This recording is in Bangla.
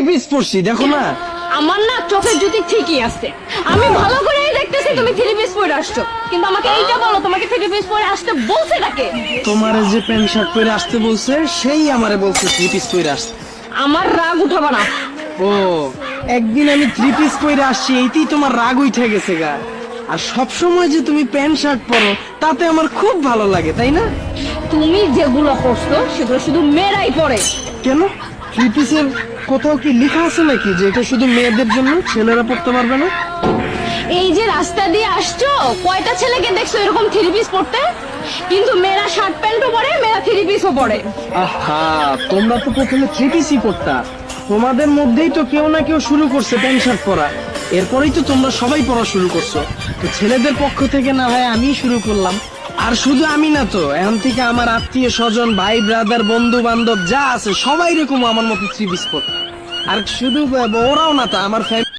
পিস পরছি দেখো না। আমার না চোখের জ্যোতি ঠিকই আছে, আমি ভালো করেই দেখতেছি তুমি থ্রি পিস পরে আসছো, কিন্তু আমাকে এইটা বলো তোমাকে থ্রি পিস পরে আসতে বলছে নাকি? তোমারে যে প্যান্ট শার্ট পরে আসতে বলছে সেই আমারে বলছে থ্রি পিস পরে আসতে। আমার রাগ উঠাবা না। ও, একদিন আমি থ্রি পিস পরে আসছি এইতেই তোমার রাগ উঠে গেছে গা। আর সব সময় যে তুমি প্যান্ট শার্ট পরো তাতে আমার খুব ভালো লাগে, তাই না? তুমি যেগুলো পরছো সেগুলো শুধু মেয়েরাই পরে। কেন, থ্রি পিসের কোথাও কি লেখা আছে নাকি যে এটা শুধু মেয়েদের জন্য, ছেলেরা পরতে পারবে না? এই যে রাস্তা দিয়ে আসছো কয়টা ছেলেকে দেখছো এরকম থ্রি পিস পরতে? কিন্তু মেয়েরা শার্ট প্যান্টও পরে, মেয়েরা থ্রি পিসও পরে। আহা, তোমরা তো প্রথমে থ্রি পিসই পরতা, তোমাদের মধ্যেই তো কেউ না কেউ শুরু করছে প্যান্ট শার্ট পরা, এরপরেই তো তোমরা সবাই পরা শুরু করছো। তো ছেলেদের পক্ষ থেকে না হয় আমি শুরু করলাম। আর শুধু আমি না তো, এখন থেকে আমার আত্মীয় স্বজন, ভাই ব্রাদার, বন্ধু বান্ধব যা আছে সবাই এরকম আমার মতো থ্রি পিস পরে। আর শুধু ওরাও না, তা আমার